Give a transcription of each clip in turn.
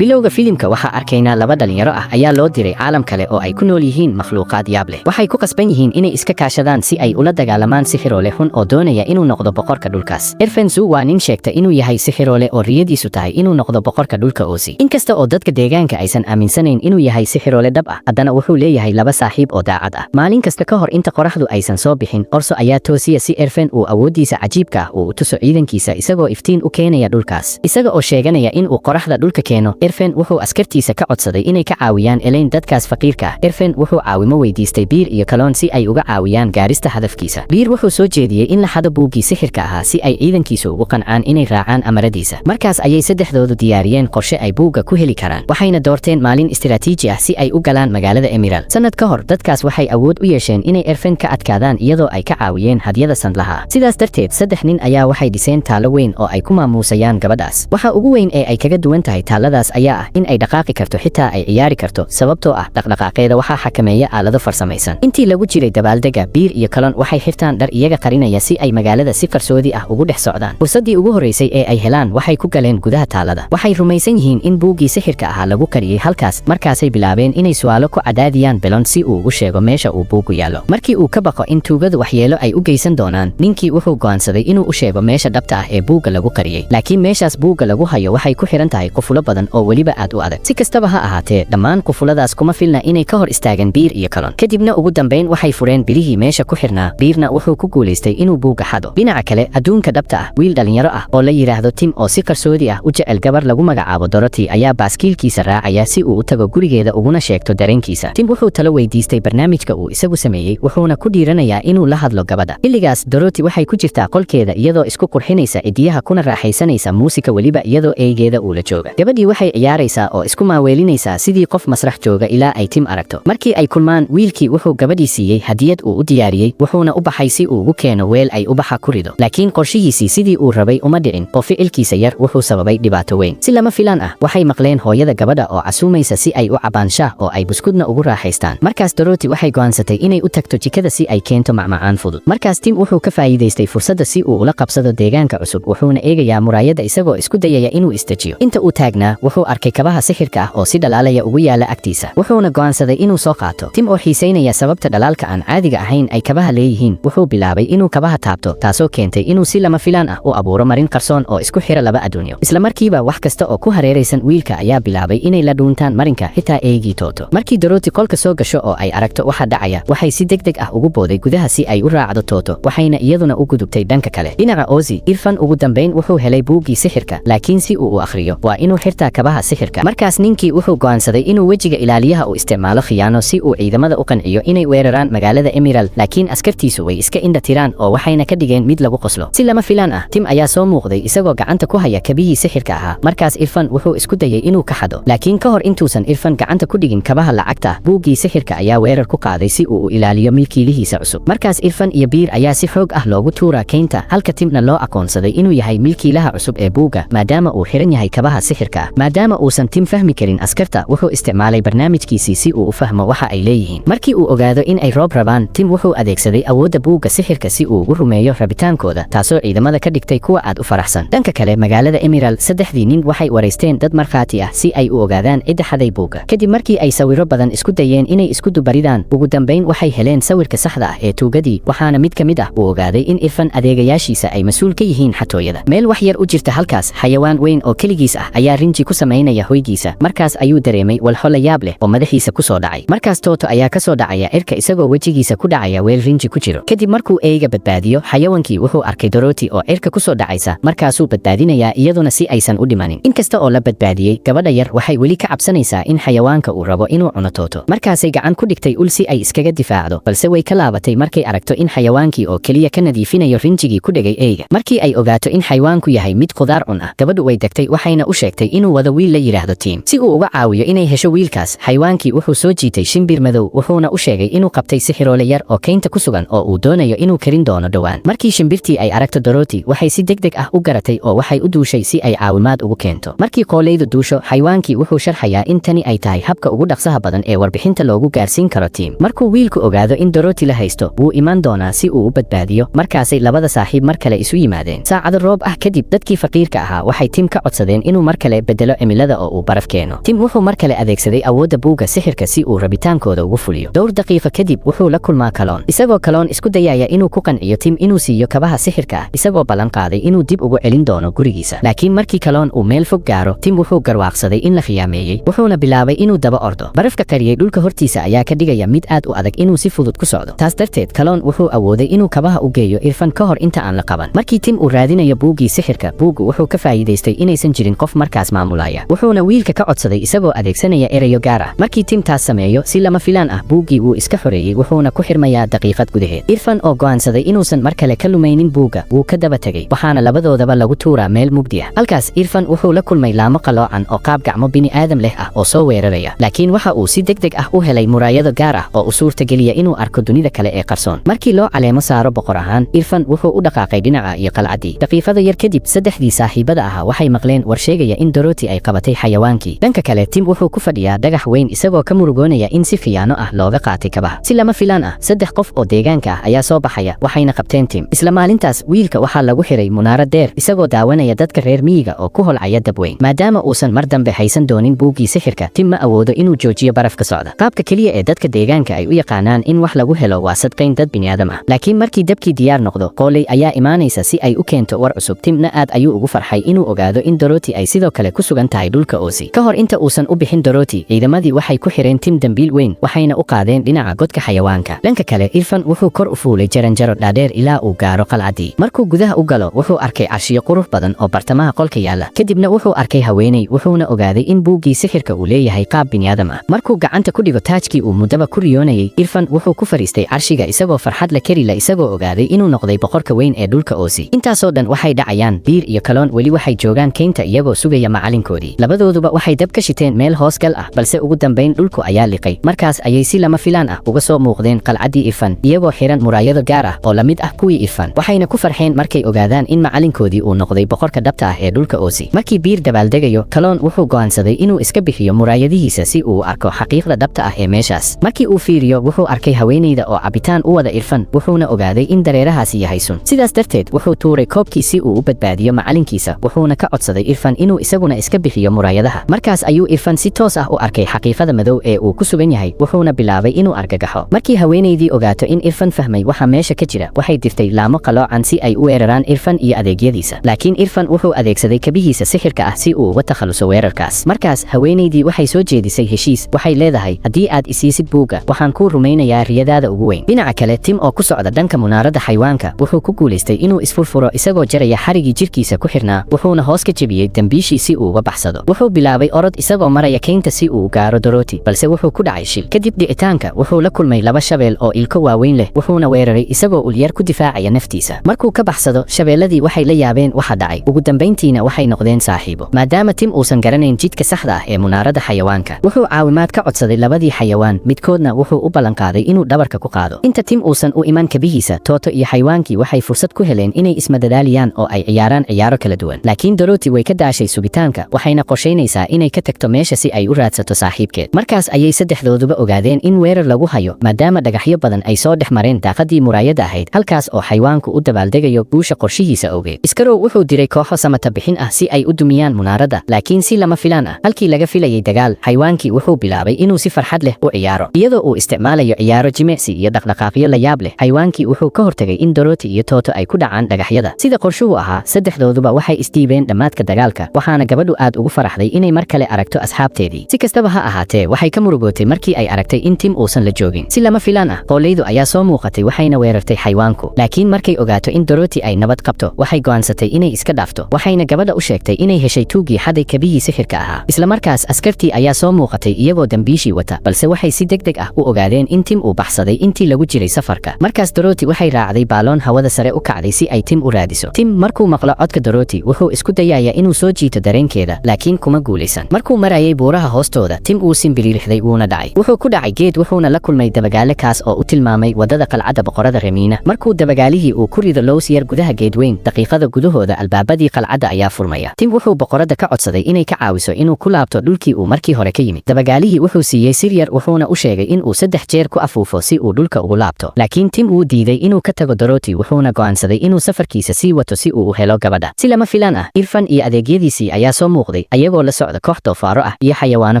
bilowga filimka waxaa arkaynaa laba dhalinyaro ah ayaa loo diray caalam kale oo ay ku nool yihiin makhluuqaad yaab leh. Waxay ku qasban yihiin inay iska kaashadaan si ay ula dagaalamaan sixiroole xun oo doonaya inuu noqdo boqorka dhulkaas. Irfenzu waa nin sheegta inuu yahay sixiroole oo riyadiisu tahay inuu noqdo boqorka dhulka Ozi. Inkasta oo dadka deegaanka aysan aaminsanayn inuu yahay sixiroole dhab ah, haddana wuxuu leeyahay laba saaxiib oo daacad ah. Maalin kasta ka hor inta qoraxdu aysan soo bixin, Orso ayaa toosiya si Irfen uu awoodiisa cajiibka ah uu u tuso ciidankiisa isagoo iftiin u keenaya dhulkaas. Isaga oo sheeganaya in uu qoraxda dhulka keeno, Irfen wuxuu askartiisa ka codsaday inay ka caawiyaan Elaine dadkaas faqiirka ah. Irfen wuxuu caawimo weydiistay Biir iyo Kaloon si ay uga caawiyaan gaarista hadafkiisa. Biir wuxuu soo jeediyey in la xado buuggii sixirka ahaa si ay ciidankiisu ugu qancaan inay raacaan amaradiisa. Markaas ayay saddexdoodu diyaariyeen qorshe ay buugga ku heli karaan. Waxayna doorteen maalin istiraatiiji ah si ay u galaan magaalada Emerald. Sanad ka hor, dadkaas waxay awood u yeesheen inay Irfen ka adkaadaan iyadoo ay ka caawiyeen hadyada sanadlaha. Sidaas darteed, saddex nin ayaa waxay dhiseen taalo weyn oo ay ku maamuusayaan gabadhaas. Waxa ugu weyn ee ay kaga duwan tahay taaladaas ayaa ah in ay dhaqaaqi karto xitaa ay ciyaari karto, sababtoo ah dhaqdhaqaaqeeda waxaa xakameeya aalado farsamaysan. Intii lagu jiray dabaaldega, Biir iyo Kaloon waxay xirtaan dhar iyaga qarinaya si ay magaalada si qarsoodi ah ugu dhex socdaan. Fursaddii ugu horreysay ee ay helaan waxay ku galeen gudaha taalada. Waxay rumaysan yihiin in buuggii sixirka ahaa lagu qariyey halkaas, markaasay bilaabeen inay su'aalo ku cadaadiyaan Belon si uu u sheego meesha uu buuggu yaallo. Markii uu ka baqo in tuugadu waxyeelo ay u geysan doonaan, ninkii wuxuu go'aansaday inuu u sheego meesha dhabta ah ee buugga lagu qariyey. Laakiin meeshaas buugga lagu hayo waxay ku xiran tahay qufulo badan oo weliba aad u adag. Si kastaba ha ahaatee, dhammaan qufuladaas kuma filna inay ka hor istaagan Biir iyo Kaloon. Kadibna ugu dambayn waxay fureen birihii meesha ku xirnaa. Biirna wuxuu ku guulaystay inuu buugga xado. Dhinaca kale, adduunka dhabta ah, wiil dhalinyaro ah oo la yiraahdo Tim oo si qarsoodi ah u jecel gabar lagu magacaabo Dorothy ayaa baaskiilkiisa raacaya si uu u tago gurigeeda uguna sheegto dareenkiisa. Tim wuxuu talo weydiistay barnaamijka uu isagu sameeyey, wuxuuna ku dhiiranayaa inuu la hadlo gabadha. Xilligaas, Dorothy waxay ku jirtaa qolkeeda iyadoo isku qurxinaysa cidiyaha kuna raaxaysanaysa muusika weliba iyadoo eeygeeda uu la jooga. Gabadhii waxay ciyaaraysaa oo isku maaweelinaysaa sidii qof masrax jooga ilaa ay Tim aragto. Markii ay kulmaan, wiilkii wuxuu gabadhii siiyey hadiyad uu u diyaariyey, wuxuuna u baxay si uu ugu keeno weel ay ubaxa ku rido. Laakiin qorshihiisii sidii uu rabay uma dhicin oo ficilkiisa yar wuxuu sababay dhibaato weyn. Si lama filaan ah, waxay maqleen hooyada gabadha oo casuumaysa si ay u cabaan shaah oo ay buskudna ugu raaxaystaan. Markaas Dorothy waxay go'aansatay inay u tagto jikada si ay keento macmacaan fudud. Markaas Tim wuxuu ka faa'iidaystay fursadda si uu ula qabsado deegaanka cusub, wuxuuna eegayaa muraayadda isagoo isku dayaya inuu istajiyo. Inta uu taagnaa, wuxuu arkay kabaha sixirka ah oo si dhalaalaya ugu yaala agtiisa. Wuxuuna go'aansaday inuu soo qaato. Tim oo xiisaynaya sababta dhalaalka aan caadiga ahayn ay kabaha leeyihiin, wuxuu bilaabay inuu kabaha taabto, taasoo keentay inuu si lama filaan ah u abuuro marin qarsoon oo isku xira laba adduunyo. Isla markiiba, wax kasta oo ku hareeraysan wiilka ayaa bilaabay inay la dhuuntaan marinka, xitaa eegii Toto. Markii Dorothy qolka soo gasho oo ay aragto waxa dhacaya, waxay si degdeg ah ugu booday gudaha si ay u raacdo Toto, waxayna iyaduna u gudubtay dhanka kale. Dhinaca Ozi, Irfan ugu dambayn wuxuu helay buuggii sixirka, laakiin si uu u akhriyo, waa inuu xirtaa kabaha sixirka. Markaas ninkii wuxuu go'aansaday inuu wejiga ilaaliyaha u isticmaalo khiyaano si uu ciidamada u qanciyo inay weeraraan magaalada Emerald, laakiin askartiisu way iska indha tiraan oo waxayna ka dhigeen mid lagu qoslo. Si lama filaan ah, Tim ayaa soo muuqday isagoo gacanta ku haya kabihii sixirka ahaa. Markaas Irfan wuxuu isku dayay inuu ka xado, laakiin ka hor intuusan Irfan gacanta ku dhigin kabaha lacagta, buuggii sixirka ayaa weerar ku qaaday si uu u ilaaliyo milkiilihiisa cusub. Markaas Irfan iyo Biir ayaa si xoog ah loogu tuuraa keynta, halka Timna loo aqoonsaday inuu yahay milkiilaha cusub ee buugga maadaama uu xiran yahay kabaha sixirka ah. Maadaama uusan Tim fahmi karin askarta, wuxuu isticmaalay barnaamijkiisii si uu u fahmo waxa ay leeyihiin. Markii uu ogaado in ay roob rabaan, Tim wuxuu adeegsaday awoodda buugga sixirka si uu ugu rumeeyo rabitaankooda, taasoo ciidamada ka dhigtay kuwa aad u faraxsan. Dhanka kale, magaalada Emerald, saddexdii nin waxay wareysteen dad markhaati ah si ay u ogaadaan cidda xaday buugga. Kadib markii ay sawirro badan isku dayeen inay isku dubaridaan, ugu dambayn waxay heleen sawirka saxda ah ee tuugadii, waxaana mid ka mid ah uu ogaaday in Irfan adeegayaashiisa ay mas'uul ka yihiin xatooyada. Meel wax yar u jirta halkaas, xayawaan weyn oo keligiis ah ayaa rinji ku samaynaya hoygiisa. Markaas ayuu dareemay walxo la yaab leh oo madaxiisa ku soo dhacay. Markaas Toto ayaa ka soo dhacaya cirka isagoo wejigiisa ku dhacaya weel rinji ku jiro. Kadib markuu eeyga badbaadiyo, xayawaankii wuxuu arkay Dorothy oo cirka ku soo dhacaysa, markaasuu badbaadinayaa iyaduna si aysan u dhimanin. Inkasta oo la badbaadiyey, gabadha yar waxay weli ka cabsanaysaa in xayawaanka uu rabo inuu cuno Toto. Markaasay gacan ku dhigtay ul si ay iskaga difaacdo, balse way ka laabatay markay aragto in xayawaankii oo keliya ka nadiifinayo rinjigii ku dhegay eeyga. Markii ay ogaato in xayawaanku yahay mid khudaar cun ah, gabadhu way degtay waxayna u sheegtay inuu wado wiil la yiraahdo Tim. Si uu uga caawiyo inay hesho wiilkaas, xayawaankii wuxuu soo jiitay shimbir madow, wuxuuna u sheegay inuu qabtay sixiroole yar oo keynta ku sugan oo uu doonayo inuu karin doono dhowaan. Markii shimbirtii ay aragto Dorothy, waxay si degdeg ah u garatay oo waxay u duushay si ay caawimaad ugu keento. Markii qooleydu duusho, xayawaankii wuxuu sharxayaa in tani ay tahay habka ugu dhaqsaha badan ee warbixinta loogu gaarsiin karo Tim. Markuu wiilku ogaado in Dorothy la haysto, wuu iman doonaa si uu u badbaadiyo. Markaasay labada saaxiib mar kale isu yimaadeen. Saacado roob ah kadib, dadkii faqiirka ahaa waxay Tim ka codsadeen inuu mar kale bedelo cimilada oo uu baraf keeno. Tim wuxuu mar kale adeegsaday awoodda buugga sixirka si uu rabitaankooda ugu fuliyo. Dhowr daqiiqo kadib wuxuu la kulmaa Kaloon, isagoo Kaloon isku dayaya inuu ku qanciyo Tim inuu siiyo kabaha sixirka ah, isagoo ballan qaaday inuu dib ugu celin doono gurigiisa. Laakiin markii Kaloon uu meel fog gaaro, Tim wuxuu garwaaqsaday in la khiyaameeyey, wuxuuna bilaabay inuu daba ordo. Barafka qariyay dhulka hortiisa ayaa ka dhigaya mid aad u adag inuu si fudud ku socdo. Taas darteed Kaloon wuxuu awooday inuu kabaha u geeyo Irfan ka hor inta aan la qaban. Markii Tim uu raadinayo buuggii sixirka, buuggu wuxuu ka faa'iidaystay inaysan jirin qof markaas maamulaya, wuxuuna wiilka ka codsaday isagoo adeegsanaya erayo gaar ah. Markii Tim taas sameeyo, si lama filaan ah buuggii wuu iska xoreeyey, wuxuuna ku xirmayaa daqiiqad gudaheed. Irfan oo go'aansaday inuusan mar kale ka lumaynin buugga wuu ka daba tegay, waxaana labadoodaba lagu tuuraa meel mugdi ah. Halkaas Irfan wuxuu la kulmay laamo qaloocan oo qaab gacmo bini'aadam leh ah oo soo weeraraya, laakiin waxa uu si degdeg ah u helay muraayado gaar ah oo u suurtageliya inuu arko dunida kale ee qarsoon. Markii loo caleemo saaro boqor ahaan, Irfan wuxuu u dhaqaaqay dhinaca iyo qalcaddii. Daqiiqado yar kadib, saddexdii saaxiibada ahaa waxay maqleen war sheegaya in Dorothy ay qabatay xayawaankii. Dhanka kale, Tim wuxuu ku fadhiyaa dhagax weyn isagoo ka murugoonaya in si khiyaano ah looga qaatay kabaha. Si lama filaan ah, 3 qof oo deegaanka ah ayaa soo baxaya, waxayna qabteen Tim. Isla maalintaas, wiilka waxaa lagu xiray munaarad dheer isagoo daawanaya dadka reer miyiga oo ku holcaya dab weyn. Maadaama uusan mar dambe haysan doonin buuggii sixirka, Tim ma awoodo inuu joojiyo barafka socda. Qaabka keliya ee dadka deegaanka ay u yaqaanaan in wax lagu helo waa sadqayn dad bini'aadam ah. Laakiin markii dabkii diyaar noqdo, Qooley ayaa imaanaysa si ay u keento war cusub. Timna aad ayuu ugu farxay inuu ogaado in Dorothy ay sidoo kale ku sugan tahay dhulka Oosi. Ka hor inta uusan u bixin Dorothy, ciidamadii waxay ku xireen Tim dambiil weyn, waxayna u qaadeen dhinaca godka xayawaanka. Dhanka kale, Irfan wuxuu kor u fuulay jaranjaro dhaadheer ilaa uu gaaro qalcaddii. Markuu gudaha u galo, wuxuu arkay carshiyo qurux badan oo bartamaha qolka yaalla. Kadibna wuxuu arkay haweeney, wuxuuna ogaaday in buuggii sixirka uu leeyahay qaab bini'aadam ah. Markuu gacanta ku dhigo taajkii uu muddaba ku riyoonayay, Irfan wuxuu ku fariistay carshiga isagoo farxad la kari la isagoo ogaaday inuu noqday boqorka weyn ee dhulka Oosi. Intaasoo dhan waxay dhacayaan, Biir iyo Kaloon weli waxay joogaan keynta iyagoo sugaya macalinkoodii. Labadooduba waxay dab ka shiteen meel hoosgal ah, balse ugu dambayn dhulku ayaa liqay. Markaas ayay si lama filaan ah uga soo muuqdeen qalcaddii Irfan, iyagoo xiran muraayado gaar ah oo la mid ah kuwii Irfan. Waxayna ku farxeen markay ogaadaan in macalinkoodii uu noqday boqorka dhabta ah ee dhulka Oosi. Markii Biir dabaaldegayo, Kaloon wuxuu go'aansaday inuu iska bixiyo muraayadihiisa si uu u arko xaqiiqda dhabta ah ee meeshaas. Markii uu fiiriyo, wuxuu arkay haweeneyda oo cabitaan u wada Irfan, wuxuuna ogaaday in dareerahaasi yahay sun. Sidaas darteed, wuxuu tuuray koobkii si uu u badbaadiyo macalinkiisa, wuxuuna ka codsaday Irfan inuu isaguna iska bixiyo muraayadaha. Markaas ayuu Irfan si toos ah u arkay xaqiiqada madow ee uu ku sugan yahay, wuxuuna bilaabay inuu argagaxo. Markii haweeneydii ogaato in Irfan fahmay waxa meesha ka jira, waxay dirtay laamo qaloocan si ay u weeraraan Irfan iyo adeegyadiisa. Laakiin Irfan wuxuu adeegsaday kabihiisa sixirka ah si uu uga takhaluso weerarkaas. Markaas haweeneydii waxay soo jeedisay heshiis, waxay leedahay, haddii aad isiisid buugga, waxaan kuu rumaynayaa riyadaada ugu weyn. Dhinaca kale, Tim oo ku socda dhanka munaaradda xayawaanka, wuxuu ku guulaystay inuu isfurfuro isagoo jaraya xarigii jirkiisa ku xirnaa, wuxuuna hoos ka jebiyey dambiishii si uu uga baxsado. Wuxuu bilaabay orod isagoo maraya keynta si uu gaaro Dorothy, balse wuxuu ku dhacay shil. Kadib dhicitaanka, wuxuu la kulmay 2 shabeel oo ilko waaweyn leh, wuxuuna weeraray isagoo ulyar ku difaacaya naftiisa. Markuu ka baxsado, shabeelladii waxay la yaabeen waxa dhacay. Ugu dambayntiina waxay noqdeen saaxiibo. Maadaama Tim uusan garanayn jidka saxda ah ee munaaradda xayawaanka, wuxuu caawimaad ka codsaday labadii xayawaan, midkoodna wuxuu u ballan qaaday inuu dhabarka ku qaado. Inta Tim uusan u iman kabihiisa, Toto iyo xayawaankii waxay fursad ku heleen inay ismadadaaliyaan oo ay ciyaaraan ciyaaro kala duwan. Laakiin Dorothy way ka daashay sugitaanka, waxayna qorsheynaysaa inay ka tagto meesha si ay u raadsato saaxiibkeed. Markaas ayay saddexdooduba ogaadeen in weerar lagu hayo, maadaama dhagaxyo badan ay soo dhex mareen daaqadii muraayadda ahayd, halkaas oo xayawaanku u dabaaldegayo guusha qorshihiisa awgeed. Iskarow wuxuu diray kooxo samata bixin ah si ay u dumiyaan munaaradda, laakiin si lama filaan ah, halkii laga filayay dagaal, xayawaankii wuxuu bilaabay inuu si farxad leh u ciyaaro. Iyadoo uu isticmaalayo ciyaaro jimicsi iyo dhaqdhaqaaqyo la yaab leh, xayawaankii wuxuu ka hortagay in Dorothy iyo Toto ay ku dhacaan dhagaxyada. Sida qorshuhu ahaa, saddexdooduba waxay isdiibeen dhammaadka dagaalka, waxaana gabadhu aad ugu faraxday inay mar kale aragto asxaabteedii. Si kastaba ha ahaatee, waxay ka murugootay markii ay aragtay in Tim uusan la joogin. Si lama filaan ah, Qooleydu ayaa soo muuqatay waxayna weerartay xayawaanku. Laakiin markay ogaato in Dorothy ay nabad qabto, waxay go'aansatay inay iska dhaafto. Waxayna gabadha u sheegtay inay heshay tuugii xaday kabihii sixirka ahaa. Isla markaas askartii ayaa soo muuqatay iyagoo dambiishii wata, balse waxay si degdeg ah u ogaadeen in Tim uu baxsaday intii lagu jiray safarka. Markaas Dorothy waxay raacday baaloon hawada sare u kacday si ay Tim u raadiso. Tim markuu maqlo codka Dorothy, wuxuu isku dayayaa inuu soo jiito dareenkeeda, laakiin kuma guulaysan. Markuu marayay buuraha hoostooda, Tim uu simbiriirixday wuuna dhacay. Wuxuu ku dhacay geed, wuxuuna la kulmay dabagaale kaas oo u tilmaamay wadada qalcadda boqorada Remiina. Markuu dabagaalihii uu ku rido lows yar gudaha geed weyn, daqiiqada gudahooda albaabadii qalcadda ayaa furmaya. Tim wuxuu boqorada ka codsaday inay ka caawiso inuu ku laabto dhulkii uu markii hore ka yimid. Dabagaalihii wuxuu siiyey sir yar, wuxuuna u sheegay in uu 3 jeer ku afuufo si uu dhulka ugu laabto. Laakiin Tim wuu diiday inuu ka tago Dorothy, wuxuuna go'aansaday inuu safarkiisa sii wato si uu u helo gabadha. Si lama filaan ah, Irfan iyo adeegyadiisii ayaa soo muuqday muuqday ayagoo la socda koox doofaaro ah iyo xayawaano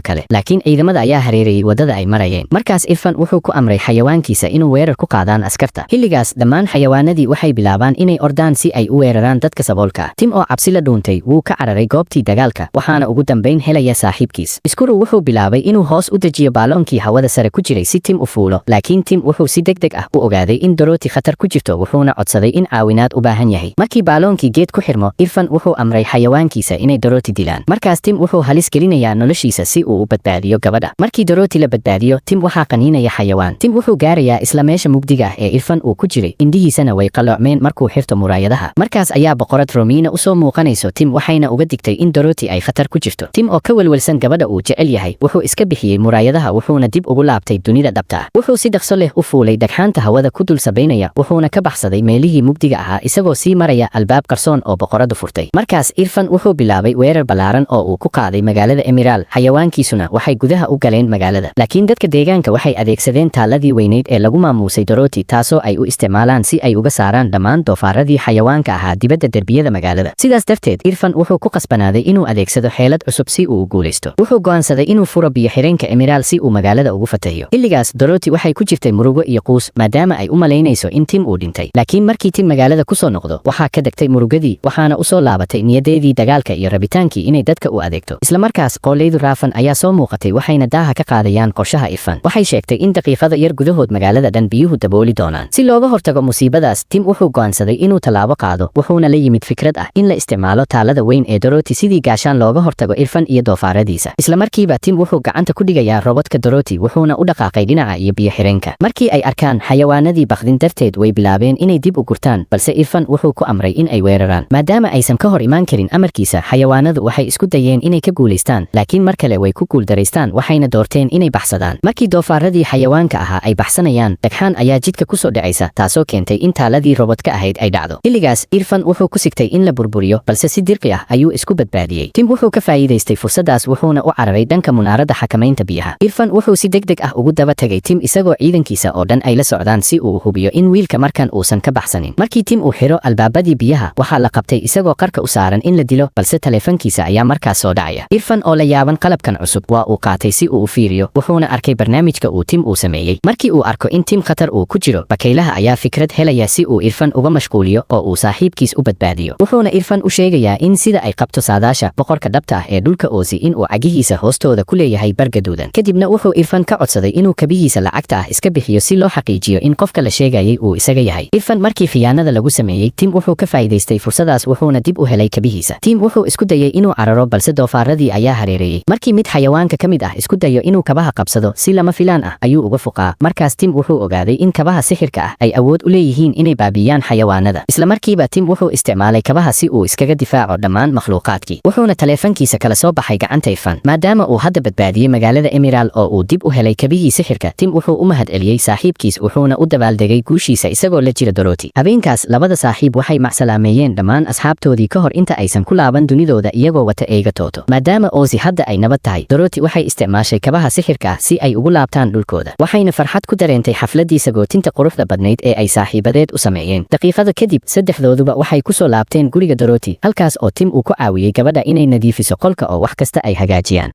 kale, laakiin ciidamada ayaa hareerayay wadada ay marayeen. Markaas Irfan wuxuu ku amray xayawaankiisa inuu weerar ku qaadaan askarta. Xilligaas dhammaan xayawaanadii waxay bilaabaan inay ordaan si ay u weeraraan dadka saboolka ah. Tim oo cabsi la dhuuntay wuu ka cararay goobtii dagaalka, waxaana ugu dambayn helaya saaxiibkiis. Iskuru wuxuu bilaabay inuu hoos u dejiyo baaloonkii hawada sare ku jiray si Tim u fuulo, laakiin Tim wuxuu si degdeg ah u ogaaday in Dorothy khatar ku jirto, wuxuuna codsaday in caawinaad u baahan yahay. Markii baaloonkii geed ku xirmo, Irfan wuxuu amray xayawaankiisa inay Dorothy dilaan. Markaas Tim wuxuu halis gelinayaa noloshiisa si uu u badbaadiyo gabadha. Markii Dorothy la badbaadiyo, Tim waxaa qaniinaya xayawaan. Tim wuxuu gaarayaa isla meesha mugdiga ah ee Irfan uu ku jiray, indhihiisana way qalloocmeen markuu xirto muraayadaha. Markaas ayaa boqorad Romina u soo muuqanayso Tim, waxayna uga digtay in Dorothy ay khatar ku jirto. Tim oo ka welwelsan gabadha uu jecel yahay, wuxuu iska bixiyey muraayadaha wuxuuna dib ugu laabtay dunida dhabta ah. Wuxuu si dhaqso leh u fuulay dhagxaanta hawada ku dul sabaynaya, wuxuuna ka baxsaday meelihii mugdiga ahaa isagoo sii maraya albaab qarsoon oo boqoradu furtay. Markaas Irfan wuxuu bilaabay weerar ballaaran oo uu ku qaaday magaalada Emerald. Xayawaankiisuna waxay gudaha u galeen magaalada, laakiin dadka deegaanka waxay adeegsadeen taaladii weyneyd ee lagu maamuusay Dorothy, taasoo ay u isticmaalaan si ay uga saaraan dhammaan doofaaradii xayawaanka ahaa dibadda derbiyada magaalada. Sidaas darteed Irfan wuxuu ku qasbanaaday inuu adeegsado xeelad cusub si uu u guulaysto. Wuxuu go'aansaday inuu furo biyo-xireenka Emerald si uu magaalada ugu fatahiyo. Xilligaas Dorothy waxay ku jirtay murugo iyo quus maadaama ay u malaynayso in Tim uu dhintay, laakiin markii Tim magaalada ku soo noqdo waxaa ka degtay murugadii, waxaana u soo laabatay niyadeedii dagaalka iyo rabitaankii inay dadka u adeegto. Isla markaas qoolleydu Raafan ayaa soo muuqatay, waxayna daaha ka qaadayaan qorshaha Irfan. Waxay sheegtay in daqiiqada yar gudahood magaalada dhan biyuhu dabooli doonaan. Si looga hortago musiibadaas, Tim wuxuu go'aansaday inuu tallaabo qaado, wuxuuna la yimid fikrad ah in la isticmaalo taalada weyn ee Dorothy sidii gaashaan looga hortago Irfan iyo doofaaradiisa. Isla markiiba Tim wuxuu gacanta ku dhigayaa robodka Dorothy, wuxuuna u dhaqaaqay dhinaca iyo biyo-xireenka. Markii ay arkaan xayawaanadii baqdin darteed way bilaabeen inay dib u gurtaan, balse Irfan wuxuu ku amray in ay weeraraan. Maadaama aysan ka hor imaan karin amarkiisa, xayawaanadu waxay isku dayeen inay ka guulaystaan, laakiin mar kale way ku guuldaraystaan, waxayna doorteen inay baxsadaan. Markii doofaaradii xayawaanka ahaa ay baxsanayaan, dhagxaan ayaa jidka ku soo dhacaysa, taasoo keentay in taaladii robodka ahayd ay dhacdo. Xilligaas Irfan wuxuu ku sigtay in la burburiyo, balse si dirqi ah ayuu isku badbaadiyey. Tim wuxuu ka faa'iidaystay fursadaas, wuxuuna u cararay dhanka munaaradda xakamaynta biyaha. Irfan wuxuu si degdeg ah ugu daba tagay Tim isagoo ciidankiisa oo dhan ay la socdaan si uu hubiyo in wiilka markan uusan ka baxsanin. Markii Tim uu xiro albaabadii biyaha, waxaa la qabtay isagoo qarka u saaran in la dilo, balse taleefankiisa ayaa markaas soo dhacaya. Irfan oo la yaaban qalabkan cusub waa uu qaatay si uu u fiiriyo, wuxuuna arkay barnaamijka uu Tim uu sameeyey. Markii uu arko in Tim khatar uu ku jiro, bakaylaha ayaa fikrad helaya si uu Irfan uga mashquuliyo oo uu saaxiibkiis u badbaadiyo. Wuxuuna Irfan u sheegayaa in sida ay qabto saadaasha boqorka dhabta ah ee dhulka Oosi in uu cagihiisa hoostooda ku leeyahay bar gaduudan. Kadibna wuxuu Irfan ka codsaday inuu kabihiisa lacagta ah iska bixiyo si loo xaqiijiyo in qofka la sheegayay uu isaga yahay. Irfan markii khiyaanada lagu sameeyey, Tim wuxuu ka faa'iidaystay fursadaas wuxuuna dib u helay kabihiisa. Tim wuxuu isku dayay inuu cararo, balse doofaaradii ayaa hareereeyey. Markii mid xayawaanka ka mid ah isku dayo inuu kabaha qabsado, si lama filaan ah ayuu uga fuqaa. Markaas Tim wuxuu ogaaday in kabaha sixirka ah ay awood u leeyihiin inay baabi'iyaan xayawaanada. Isla markiiba Tim wuxuu isticmaalay kabaha si uu iskaga difaaco dhammaan makhluuqaadkii. Wuxuuna taleefankiisa kala soo baxay gacanta Irfan. Maadaama uu hadda badbaadiyey magaalada Emerald oo uu dib u helay kabihii sixirka, Tim wuxuu u mahadceliyey saaxiibkiis, wuxuuna u dabaaldegay guushiisa isagoo la jira Dorothy. Habeenkaas labada saaxiib waxay macsalaameeyeen dhammaan asxaabtoodii ka hor inta aysan ku laaban dunidooda iyagoo wata eega Toto. Maadaama Oosi hadda ay nabad tahay, Dorothy waxay isticmaashay kabaha sixirka ah si ay ugu laabtaan dhulkooda. Waxayna farxad ku dareentay xafladii sagootinta quruxda badnayd ee ay saaxiibadeed u sameeyeen. Daqiiqada kadib, saddexdooduba waxay ku soo laabteen guriga Dorothy, halkaas oo Tim uu ku caawiyey gabadha inay nadiifiso qolka oo wax kasta ay hagaajiyaan.